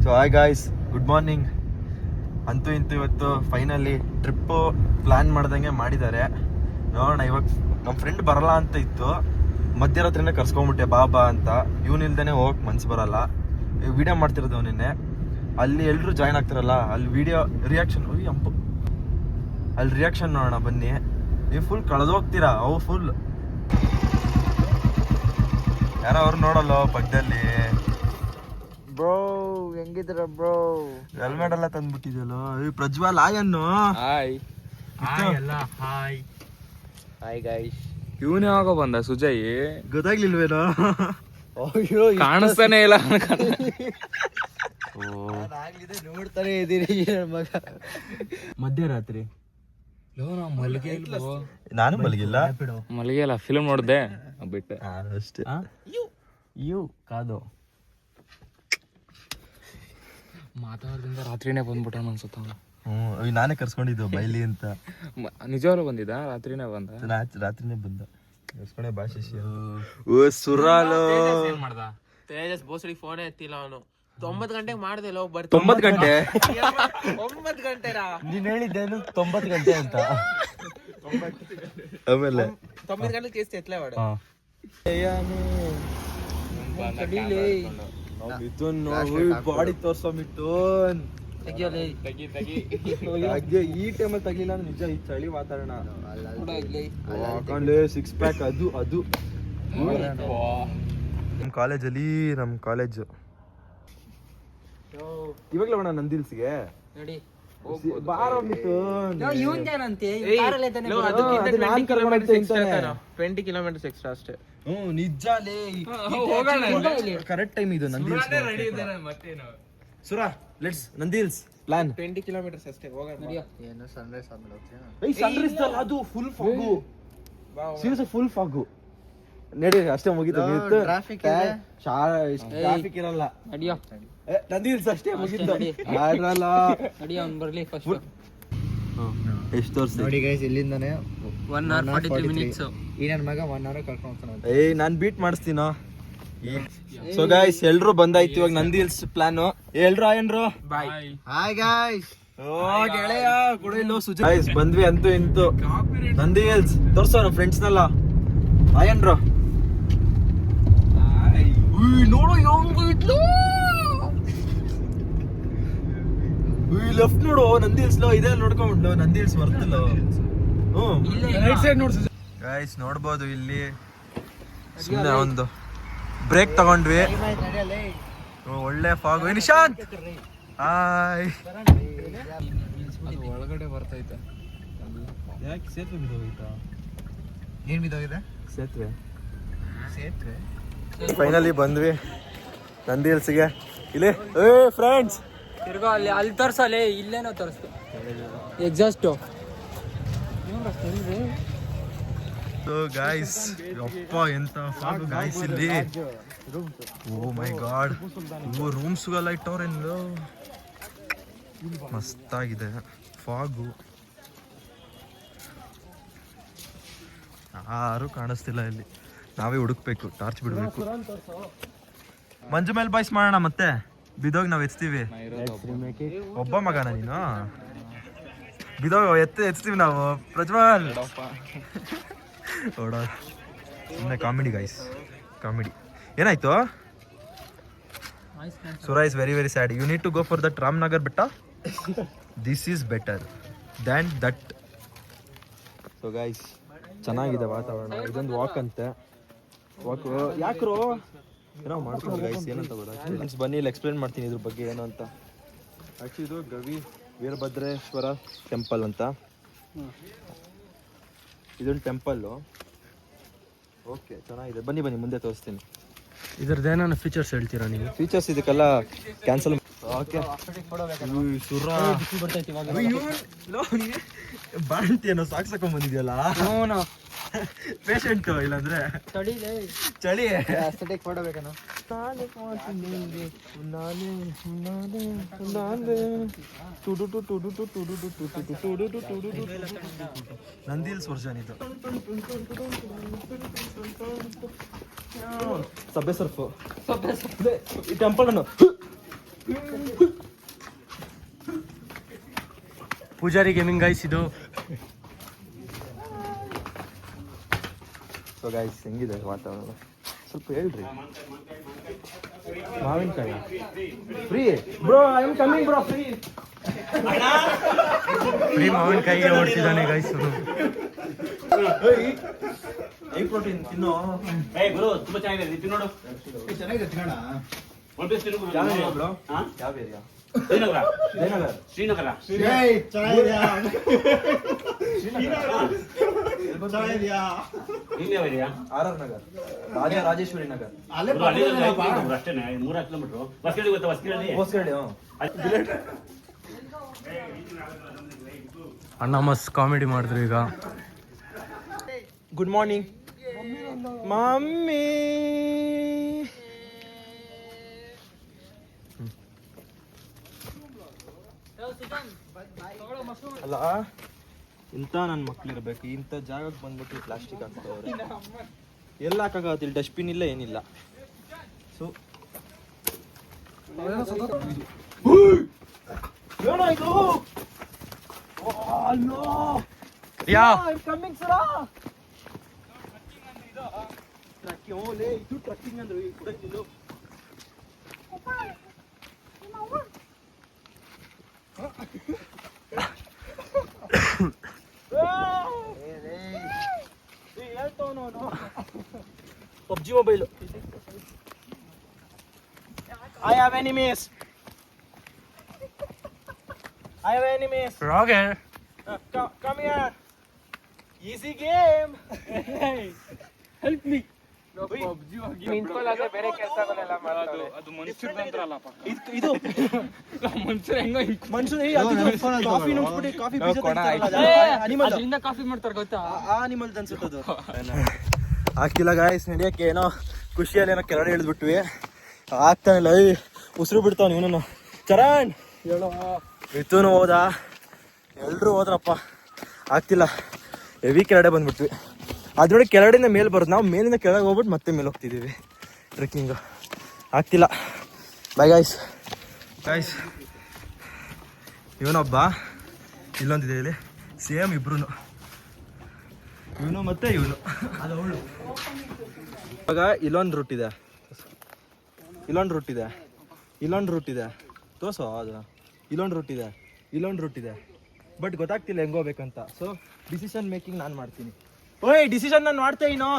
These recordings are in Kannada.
So hi guys, good morning. ಅಂತೂ ಇಂತೂ ಇವತ್ತು ಫೈನಲಿ ಟ್ರಿಪ್ಪು ಪ್ಲ್ಯಾನ್ ಮಾಡ್ದಂಗೆ ಮಾಡಿದ್ದಾರೆ. ನೋಡೋಣ, ಇವಾಗ ನಮ್ಮ ಫ್ರೆಂಡ್ ಬರಲ್ಲ ಅಂತ ಇತ್ತು, ಮಧ್ಯರಾತ್ರಿನೇ ಕರ್ಸ್ಕೊಂಡ್ಬಿಟ್ಟೆ ಬಾ ಅಂತ. ಇವನಿಲ್ದೇ ಹೋಗಕ್ಕೆ ಮನ್ಸು ಬರಲ್ಲ. ವಿಡಿಯೋ ಮಾಡ್ತಿರೋದು ನಿನ್ನೆ, ಅಲ್ಲಿ ಎಲ್ಲರೂ ಜಾಯ್ನ್ ಆಗ್ತಾರಲ್ಲ, ಅಲ್ಲಿ ವಿಡಿಯೋ ರಿಯಾಕ್ಷನ್ ಅಲ್ಲಿ ರಿಯಾಕ್ಷನ್ ನೋಡೋಣ ಬನ್ನಿ. ನೀವು ಫುಲ್ ಕಳೆದೋಗ್ತೀರಾ. ಅವು ಫುಲ್ ಯಾರೋ ಅವ್ರು ನೋಡಲ್ಲ ಪಕ್ಕದಲ್ಲಿ. Bro ಹೆಂಗಿದ್ರ bro? ಹೆಲ್ಮೆಟ್ ಎಲ್ಲ ತಂದ್ಬಿಟ್ಟಿದ್ಯಲ್ಲೋ. ಪ್ರಜ್ವಲ್ ಆಯನ್ನು ಹಾಯ್ ಎಲ್ಲ ಹಾಯ್ ಹಾಯ್ ಗೈಸ್. ಇವನೇ ಯಾವಾಗ ಬಂದ ಸುಜಯ್? ಗೊತ್ತಾಗ್ಲಿಲ್ವೇನೋ? ಕಾಣಿಸ್ತಾನೆ ಇಲ್ಲ. ನೋಡ್ತಾನೆ ಇದೀರಿ ಮಗ. ಮಧ್ಯರಾತ್ರಿ ಮಲಗಿಲ್ಲ. ನಾನು ಮಲಗಿಲ್ಲ. ಮಲಗಿಲ್ಲ, ಫಿಲ್ಮ್ ನೋಡ್ದೆ ಬಿಟ್ಟೆ ಅಷ್ಟೇ. ಕಾದು ಮಾತಾಡ್ದಿಂದ ರಾತ್ರಿನೇ ಬಂದ್ಬಿಟ್ಟ ಅನ್ಸುತ್ತ. ನಾನೇ ಕರ್ಸ್ಕೊಂಡಿದ್ದು ಬೈಲಿ ಅಂತ. ನಿಜವಾಗ್ಲೂ ಬಂದಿದ್ದ? ರಾತ್ರಿನೇ ಬಂದ? ರಾತ್ರಿನೇ ಬಂದ ಕರ್ಸ್ಕೊಂಡೆ ಭಾಷೆ. ಓ ಸುರಾಲು ತೇಜಸ್ ಬೋಸಡಿ ಫೋನ್ ಎತ್ತಿಲ್ಲ ಅವನು. 9 ಗಂಟೆಗೆ ಮಾಡ್ದೆ ಲೋ. 9 ಗಂಟೆ 9 ಗಂಟೆರಾ? ನೀನ್ ಹೇಳಿದ್ದೇನು 90 ಗಂಟೆ ಅಂತ. ಆಮೇಲೆ 9 ಗಂಟೆಗೆ ಕೇಸ್ ಎತ್ತಲೇ ಮಾಡು. ಬಾಡಿ ತೋರ್ಸೋ ಮಿಟ್ಟೋನ್. ಈ ಟೈಮಲ್ಲಿ ತಗಿಲ್ಲ ನಿಜ. ಈ ಚಳಿ ವಾತಾವರಣ 6 ಪ್ಯಾಕ್ ಅದು ನಮ್ ಕಾಲೇಜಲ್ಲಿ. ನಮ್ ಕಾಲೇಜು ಇವಾಗ್ಲೇ ಹೋಗೋಣ ನಂದಿಲ್ಸ್ಗೆ. ಬಾರೋ ಮಿಥುನ್. 20 ಕಿಲೋಮೀಟರ್ಸ್ ಎಕ್ಸ್ಟ್ರಾ ಅಷ್ಟೇ. ನಿಜ ಕರೆಕ್ಟ್ ಟೈಮ್ ಇದು Nandi Hills. ಸುರಾ let's Nandi Hills plan. 20 kilometres ಅಷ್ಟೇ ಹೋಗೋಣ. ಏನು ಸನ್ರೈಸ್ ಆದ್ಮೇಲೆ ಹೋಗ್ತೀರಾ? ಸನ್ರೈಸ್ ಅದು full fog. Serious full fog. ನಡಿ ಅಷ್ಟೇ ಮುಗಿತು. ಟ್ರಾಫಿಕ್ ಟ್ರಾಫಿಕ್ ಇರಲ್ಲ. ನಂದಿಲ್ಸ್ ಅಷ್ಟೇ ಮುಗಿತು. ಆಡ್ರಲ್ಲ ಬರ್ಲಿ ಫಸ್ಟ್. ಎಷ್ಟು ತೋರ್ಸಿ ನೋಡಿ ಗೈಸ್, ಇಲ್ಲಿಂದಾನೆ 1 hour 43 minutes. ಈ ನನ್ನ ಮಗ 1 hour ಕರ್ಕೊಂಡು ಹೋಗ್ತಾನೆ. ನಾನ್ ಬೀಟ್ ಮಾಡಿಸ್ತೀನೋ. ಸೊ ಗೈಸ್, ಎಲ್ರು ಬಂದಾಯ್ತು ಇವಾಗ ನಂದಿಲ್ಸ್ ಪ್ಲಾನು. ಎಲ್ರು ಆಯನ್ರು ಬಾಯ್. Hi guys. ಗೆಳೆಯ ಕುಡಿಲು ಸುಜಯ್. ಗೈಸ್ ಬಂದ್ವಿ ಅಂತೂ ಇಂತೂ ನಂದಿಲ್ಸ್. ತೋರ್ಸೋ ನಮ್ಮ ಫ್ರೆಂಡ್ಸ್ನೆಲ್ಲ. ಆಯನ್ರು ನೋಡು ಲೆಫ್ಟ್ ನೋಡು. ನಂದಿಲ್ಸ್ ಇದೇ ನೋಡ್ಕೊಂಡ್ಬಿಡ್ಲು. ನಂದಿಲ್ಸ್ ಬರ್ತಿಲ್ಲ. ಗೈಸ್ ನೋಡ್ಬೋದು ಇಲ್ಲಿ ಸುಮ್ಮನೆ ಒಂದು ಬ್ರೇಕ್ ತಗೊಂಡ್ವಿ. ಒಳ್ಳೆ ಫಾಗು. ನಿಶಾಂತ್ ಹಾಯ್. ಒಳಗಡೆ ಬರ್ತೈತೆ. ಯಾಕೆ ಸೇತುವೆ ಬಿದ್ದೋಗಿತ್ತಾ? ಏನ್ ಬಿದ್ದೋಗಿದೆ? ಸೇತುವೆ. ಸೇತುವೆ. ಫೈನಲಿ ಬಂದ್ವಿ ನಂದಿಲ್ಸ್ಗೆ. ಇಲ್ಲಿ ಫ್ರೆಂಡ್ಸ್ ತಿರ್ಗೋ ಅಲ್ಲಿ ತೋರ್ಸಲ್ಲ. ಇಲ್ಲೇನೋ ತೋರಿಸ್ತು ಎಕ್ಸಾಸ್ಟ್. ಗಾಯ್ಸ್ ಅಪ್ಪ ಎಂತ ಫಾಗು ಗಾಯ್ಸ್ ಇಲ್ಲಿ. ಓ ಮೈ ಗಾಡ್. ರೂಮ್ಸ್ಗೆಲ್ಲ ಇಟ್ಟವ್ರೇನು ಮಸ್ತಾಗಿದೆ ಫಾಗು. ಯಾರು ಕಾಣಿಸ್ತಿಲ್ಲ ಇಲ್ಲಿ. ನಾವೇ ಹುಡುಕ್ಬೇಕು, ಟಾರ್ಚ್ ಬಿಡ್ಬೇಕು. ಮಂಜು ಮೇಲೆ ಬಾಯ್ಸ್ ಮಾಡೋಣ ಮತ್ತೆ. ಬಿದೋಗಿ ನಾವ್ ಎತ್ತೀವಿ. ಒಬ್ಬ ಮಗನ ನೀನು? ಬಿದೋಗ ಎತ್ತೀವಿ ನಾವು. ಪ್ರಜ್ವಲ್ ಓಡ ಸುಮ್ಮನೆ ಕಾಮಿಡಿ ಗೈಸ್, ಕಾಮಿಡಿ. ಏನಾಯ್ತು? Sura is very very sad. You need to go for that Ramanagar ಬೆಟ್ಟ. This is better than that. So guys ಚೆನ್ನಾಗಿದೆ ವಾತಾವರಣ. ಇದೊಂದು ವಾಕ್ ಅಂತೆ. ವಾಕ್ ಯಾಕ್ರೋ ಏನೋ ಮಾಡ್ಕೊಂಡು ಗೈಸ್, ಏನಂತ ಗೊತ್ತಾಗ್ತದೆ. ಬನ್ನಿ ಇಲ್ಲಿ ಎಕ್ಸ್ಪ್ಲೇನ್ ಮಾಡ್ತೀನಿ ಇದ್ರ ಬಗ್ಗೆ ಏನು ಅಂತ. ಆ್ಯಕ್ಚುಲಿ ಇದು ಗವಿ ವೀರಭದ್ರೇಶ್ವರ ಟೆಂಪಲ್ ಅಂತ. ಇದೊಂದು ಟೆಂಪಲ್ಲು. ಓಕೆ ಚೆನ್ನಾಗಿದೆ. ಬನ್ನಿ ಮುಂದೆ ತೋರಿಸ್ತೀನಿ. ಇದ್ರದ್ದು ಏನಾನ ಫೀಚರ್ಸ್ ಹೇಳ್ತೀರಾ ನೀವು? ಫೀಚರ್ಸ್ ಇದಕ್ಕೆಲ್ಲ ಕ್ಯಾನ್ಸಲ್. ಓಕೆ ಬಾಳ್ತಿಯೇನೋ ಸಾಕ್ಸಕೊಂಡ್ ಬಂದಿದ್ಯಲ್ಲ. ಪೇಷಂಟ್ ಇಲ್ಲಾಂದ್ರೆ ಚಳಿ. ಅಷ್ಟೇ ಫೋಟೋ ಬೇಕೇನೋ? ನಂದಿಲ್ಸ್ ವರ್ಷನ್ ಇದು. ಸಬ್ಬೆ ಸರ್ಫು ಈ ಟೆಂಪಲ್ ಅನ್ನು ಪೂಜಾರಿ ಗೇಮಿಂಗ್ ಗೈಸ್ ಇದು. ಸೊ ಗೈಸ್ ಹೆಂಗಿದೆ ವಾತಾವರಣ ಸ್ವಲ್ಪ ಹೇಳ್ರಿ. ಮಾವಿನಕಾಯಿ free bro, I am coming bro, free. Free ಮಾವಿನಕಾಯಿಗೆ ಓಡಿಸಿದ್ದಾನೆ ಗೈಸ್. ಐ ಪ್ರೋಟೀನ್ ತಿನ್ನೋ. ಗುರು ತುಂಬಾ ಚೆನ್ನಾಗಿದೆ, ತಿನ್ನೋಡು. ಚೆನ್ನಾಗಿದೆ ತಿನ್ನೋಣ. ಯಾವ ಏರಿಯಾ ಬ್ರೋ? ಯಾವ ಏರಿಯಾ? ಶ್ರೀನಗರ. ಜಯನಗರ. ಶ್ರೀನಗರ. ಚೆನ್ನಾಗಿದ್ಯಾ? ಚೆನ್ನಾಗಿದ್ಯಾ? ಇಲ್ಲಿ ಯಾವ ಏರಿಯಾ? ಆರ್ ನಗರ್, ರಾಜೇಶ್ವರಿ ನಗರ್. ಅಲ್ಲೇ ಗುರು, ಅಲ್ಲಿಂದ ಐದು ಅಷ್ಟೇನೆ, 3 ಕಿಲೋಮೀಟರ್. ಹೊಸಕೇಳಿ ಗೊತ್ತಾ? ಹೊಸಕೇಳಿ ಹೊಸಗಡೆ. ಅಣ್ಣ ಮಸ್ತ್ ಕಾಮಿಡಿ ಮಾಡಿದ್ರು ಈಗ. Good morning mummy. ಅಲ್ಲ ಇಂಥ ನನ್ನ ಮಕ್ಳಿರ್ಬೇಕು, ಇಂಥ ಜಾಗಕ್ಕೆ ಬಂದ್ಬಿಟ್ಟು ಪ್ಲಾಸ್ಟಿಕ್ ಹಾಕ್ತವ್ರೆ. ಎಲ್ಲ ಹಾಕಾಗತ್ತೆ, ಇಲ್ಲಿ ಡಸ್ಟ್ಬಿನ್ ಇಲ್ಲ ಏನಿಲ್ಲ. ಸೊ ಏನಾಯ್ತು? ಯಾ ಇದು ಟ್ರಕ್ಕಿಂಗ್ ಅಂದ್ರೆ ಕುಡಕ್ಕಿಲ್ಲ. PUBG mobile. I have enemies. I have enemies. ರಾಗೆ Come here. Easy game. Help me. ನಿಂತ್ಕೊಳ್ಳೋದೇ ಬೇರೆ ಕೆಲಸಗಳೆಲ್ಲ ಮಾಡೋದು. ಅದು ಮನುಷ್ಯರದಂತ್ರಲ್ಲಪ್ಪ. ಇದು ಮನುಷ್ಯರು ಹೆಂಗೋ ಕಾಫಿ ನುಂಗ್ಬಿಟ್ಟು ಕಾಫಿ ಬೀಜ ಅನಿಮಲ್ ಅದರಿಂದ ಕಾಫಿ ಮಾಡ್ತಾರೆ ಗೊತ್ತಾ? ಅನಿಮಲ್ ಅನ್ಸುತ್ತದು. ಆಗ್ತಿಲ್ಲ ಗಾಯ್ಸ್, ನಡೆಯಕ್ಕೆ ಏನೋ ಖುಷಿಯಲ್ಲಿ ಏನೋ ಕೆಳಗಡೆ ಇಳಿದ್ಬಿಟ್ವಿ. ಆಗ್ತಾನಿಲ್ಲ, ಉಸಿರು ಬಿಡ್ತಾವ ಇವನು. ಚರಣ್ ಹೇಳೋ, ಮಿಥುನ್ ಹೋದ, ಎಲ್ರು ಹೋದ್ರಪ್ಪ. ಆಗ್ತಿಲ್ಲ, ಹೆವಿ ಕೆಳಗಡೆ ಬಂದ್ಬಿಟ್ವಿ. ಅದ್ರೊಳಗೆ ಕೆಳಗಡೆಯಿಂದ ಮೇಲೆ ಬರೋದು, ನಾವು ಮೇಲಿಂದ ಕೆಳಗೆ ಹೋಗ್ಬಿಟ್ಟು ಮತ್ತೆ ಮೇಲೆ ಹೋಗ್ತಿದ್ದೀವಿ ಟ್ರೆಕ್ಕಿಂಗು. ಆಗ್ತಿಲ್ಲ. Bye guys. ಇವನೊಬ್ಬ, ಇಲ್ಲೊಂದಿದೆ ಇಲ್ಲಿ ಸೇಮ್ ಇಬ್ರು, ಇವನು ಮತ್ತೆ ಇವನು. ಇವಾಗ ಇಲ್ಲೊಂದು ರೂಟ್ ಇದೆ, ಇಲ್ಲೊಂದು ರೂಟ್ ಇದೆ ತೋರ್ಸೋ. ಅದು ಇಲ್ಲೊಂದು ರೂಟ್ ಇದೆ, ಬಟ್ ಗೊತ್ತಾಗ್ತಿಲ್ಲ ಹೆಂಗೋಗ್ಬೇಕಂತ. ಸೊ ಡಿಸಿಷನ್ ಮೇಕಿಂಗ್ ನಾನು ಮಾಡ್ತೀನಿ. ಡಿಸಿಷನ್ ನಾನು ಮಾಡ್ತೇ ಇನ್ನು.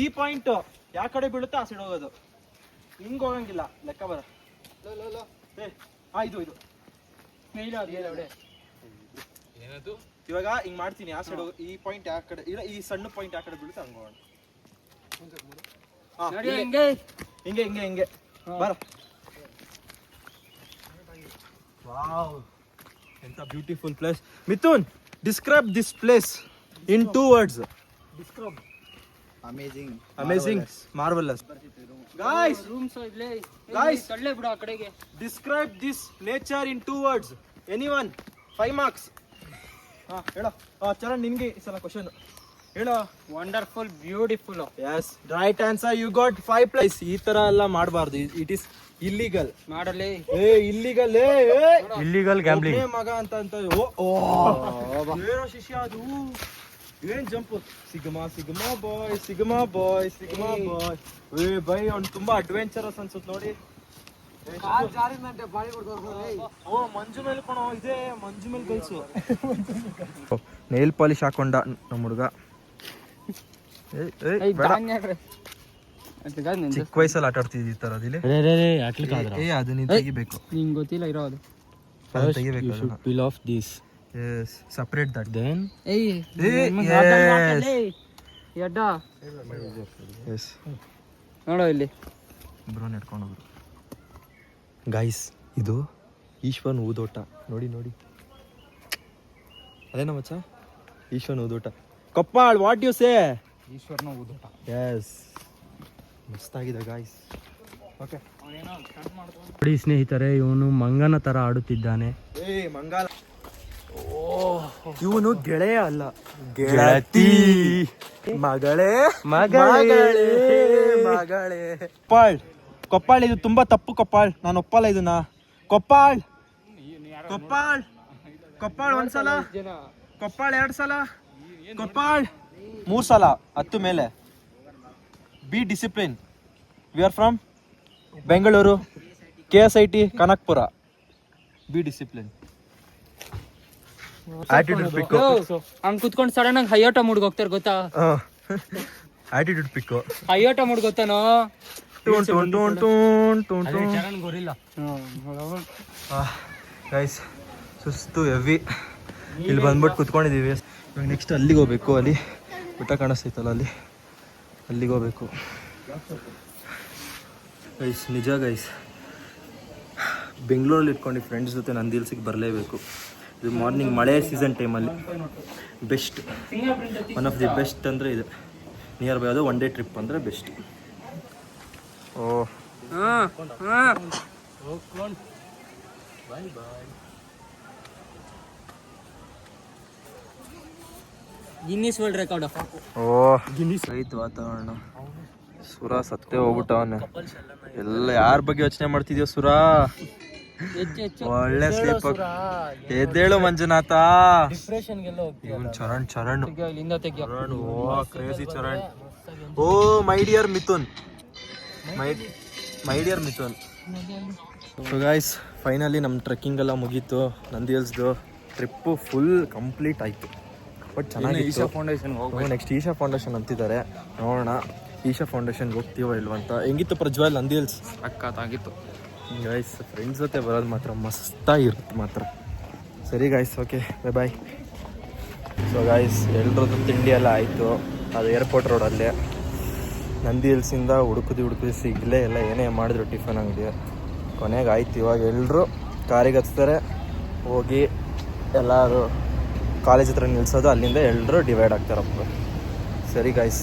ಈ ಪಾಯಿಂಟ್ ಯಾವ ಕಡೆ ಬೀಳುತ್ತೋ ಆ ಸೈಡ್ ಹೋಗೋದು, ಹಿಂಗೆ ಹೋಗಂಗಿಲ್ಲ. ಲೆಕ್ಕ ಬರ. ಇದು ಇವಾಗ ಹಿಂಗೆ ಮಾಡ್ತೀನಿ. ಆ ಸೈಡ್ ಈ ಪಾಯಿಂಟ್ ಯಾವ ಕಡೆ ಇಲ್ಲ, ಈ ಸಣ್ಣ ಪಾಯಿಂಟ್ ಯಾವ ಕಡೆ ಬೀಳುತ್ತೆ ಹಂಗೆ ಹೋಗೋಣ. ಹಿಂಗೆ ಬರ. ವಾವ್, ಎಂತ beautiful place. Mithun, describe this place in 2 words. Amazing, marvelous. Guys, ತಳ್ಳೆ ಬಿಡು ಆ ಕಡೆಗೆ. describe this nature in 2 words. Anyone? 5 marks. ಹೇಳೋ. ಚರಣ್, ನಿನ್ಗೆ ಈ ಸಲ ಕ್ವಶನ್ ಹೇಳೋ. Wonderful, beautiful. Yes, right answer. You got 5 plus. ಈ ತರ ಎಲ್ಲ ಮಾಡಬಾರ್ದು. It is illegal. ಮಾಡಲಿ. ಇಲ್ಲಿಗಲ್. Illegal gambling. ಮಗ ಅಂತ ಏನೋ ಶಿಷ್ಯ ಅದು. ಏನ್ ಜಂಪ್. Sigma bye. ಬೈ, ಅವ್ನು ತುಂಬಾ ಅಡ್ವೆಂಚರಸ್ ಅನ್ಸುತ್ತೆ ನೋಡಿ. ಮಂಜು ಮೇಲೆ ಕಣೋ, ಇದೆ ಮಂಜು ಮೇಲೆ ಕಲ್ಸು. ನೇಲ್ ಪಾಲಿಶ್ ಹಾಕೊಂಡ ನಮ್ಮ ಹುಡುಗ. ಚಿಕ್ಕ ವಯಸ್ಸಲ್ಲಿ ಆಟ ಆಡ್ತಿದ್ವಿ ಈ ತರ. ಅದು ನೀನ್ ತೆಗಿಬೇಕು. ನಿಂಗೆ ಗೊತ್ತಿಲ್ಲ ಇರೋದು. ತೆಗಿಬೇಕು. peel off this. Yes, separate that. Then ಎಡ್ಡ Yes. ನೋಡೋ ಇಲ್ಲಿ ಬ್ರೋ ನೆಡ್ಕೊಂಡು ಹೋಗ್ರು. ಗೈಸ್, ಇದು ಈಶ್ವರನ್ ಊದೋಟ. ನೋಡಿ ಅದೇನ ಮಚ್ಚ, ಈಶ್ವರನ್ ಊದೋಟ. Koppal, what you say? ಈಶ್ವರನ ಊದೋಟ. ಎಸ್, ಮಸ್ತಾಗಿದೆ ಗಾಯ್ಸ್. ಓಕೆ, ನೋಡಿ ಸ್ನೇಹಿತರೆ, ಇವನು ಮಂಗನ ತರ ಆಡುತ್ತಿದ್ದಾನೆ. ಮಂಗಾಲ. ಇವನು ಗೆಳೆಯ ಅಲ್ಲ, ಗೆಳತಿ. ಮಗಳೇ. ಕೊಪ್ಪಾಳ್, ಇದು ತುಂಬಾ ತಪ್ಪು ಕೊಪ್ಪಾಳ್. ನಾನು ಒಪ್ಪಲ್ಲ ಇದನ್ನ. ಕೊಪ್ಪಾಳ್ ಒಂದ್ಸಲ, ಕೊಪ್ಪಾಳ್ 2 ಸಲ, ಕೊಪ್ಪಾಳ್ 3 ಸಲ, 10 ಮೇಲೆ. Be discipline. We are from Bengaluru, KSIT Kanakpura. Be discipline. Attitude peak. ಹಂಗ್ ಕುತ್ಕೊಂಡು ಸಡನ್ ಆಗಿ ಹೈಯೋಟ ಮೂಡ್ಗೆ ಹೋಗ್ತಾರೆ ಗೊತ್ತಾ? Attitude peak. ಹೈಯೋಟ ಮೂಡ್ ಗೊತ್ತಾನೋ? ಗೈಸ್ ಸುಸ್ತು ಹೆವಿ. ಇಲ್ಲಿ ಬಂದ್ಬಿಟ್ಟು ಕುತ್ಕೊಂಡಿದ್ದೀವಿ. ಇವಾಗ ನೆಕ್ಸ್ಟ್ ಅಲ್ಲಿಗೆ ಹೋಗ್ಬೇಕು. ಅಲ್ಲಿ ಬೆಟ್ಟ ಕಾಣಿಸ್ತೈತಲ್ಲ, ಅಲ್ಲಿಗೆ ಹೋಗ್ಬೇಕು ಗೈಸ್. ನಿಜ ಗೈಸ್, ಬೆಂಗಳೂರಲ್ಲಿ ಇಟ್ಕೊಂಡು ಫ್ರೆಂಡ್ಸ್ ಜೊತೆ ನಂದಿ ಹಿಲ್ಸಿಗೆ ಬರಲೇಬೇಕು. ಇದು ಮಾರ್ನಿಂಗ್ ಮಳೆ ಸೀಸನ್ ಟೈಮಲ್ಲಿ best, one of the best ಅಂದರೆ ಇದು. ನಿಯರ್ ಬೈ ಅದು 1 ಡೇ ಟ್ರಿಪ್ ಅಂದರೆ ಬೆಸ್ಟ್. ಓಹ್ ಗಿನ್ನಿಸ್ ವರ್ಲ್ಡ್ ರೆಕಾರ್ಡ್. ಐತ್ ವಾತಾವರಣ. ಸುರ ಸತ್ತೇ ಹೋಗ್ಬಿಟ್ಟವನೆ. ಎಲ್ಲ ಯಾರ ಬಗ್ಗೆ ಯೋಚನೆ ಮಾಡ್ತಿದ್ಯೋ ಸುರ? ಒಳ್ಳೆ ಸ್ಲೀಪ್. ಎದ್ದೇಳು ಮಂಜುನಾಥ. ಇವನ್ Charan crazy Charan. Oh my dear Mithun. So guys, finally ನಮ್ಮ ಟ್ರೆಕ್ಕಿಂಗ್ ಎಲ್ಲ ಮುಗೀತು. ನಂದಿ ಹಿಲ್ಸ್ದು ಟ್ರಿಪ್ಪು ಫುಲ್ ಕಂಪ್ಲೀಟ್ ಆಯಿತು. ಬಟ್ ಚೆನ್ನಾಗಿತ್ತು. ನೆಕ್ಸ್ಟ್ ಈಶಾ ಫೌಂಡೇಶನ್ ಅಂತಿದ್ದಾರೆ, ನೋಡೋಣ ಈಶಾ ಫೌಂಡೇಶನ್ಗೆ ಹೋಗ್ತೀವೋ ಇಲ್ವಂತ. ಹೆಂಗಿತ್ತು ಪ್ರಜ್ವಲ್ ನಂದಿ ಹಿಲ್ಸ್? ಅಕ್ಕಾಗಿತ್ತು ಗೈಸ್. ಫ್ರೆಂಡ್ಸ್ ಜೊತೆ ಬರೋದು ಮಾತ್ರ ಮಸ್ತಾಗಿರುತ್ತೆ ಮಾತ್ರ. ಸರಿ guys, okay bye. So guys, ಎಲ್ರದ್ದು ತಿಂಡಿ ಎಲ್ಲ ಆಯಿತು. ಅದು ಏರ್ಪೋರ್ಟ್ ರೋಡಲ್ಲೇ ನಂದಿ ಹಿಲ್ಸಿಂದ ಹುಡುಕುದಿ ಸಿಗಲೇ ಎಲ್ಲ ಏನೇ ಮಾಡಿದ್ರು ಟಿಫನ್ ಅಂಗಡಿ. ಕೊನೆಗೆ ಆಯ್ತು. ಇವಾಗ ಎಲ್ಲರೂ ಕಾರಿಗೆ ಹಚ್ತಾರೆ, ಹೋಗಿ ಎಲ್ಲರೂ ಕಾಲೇಜ್ ಹತ್ರ ನಿಲ್ಸೋದು, ಅಲ್ಲಿಂದ ಎಲ್ಲರೂ ಡಿವೈಡ್ ಆಗ್ತಾರಪ್ಪ. ಸರಿ ಗೈಸ್.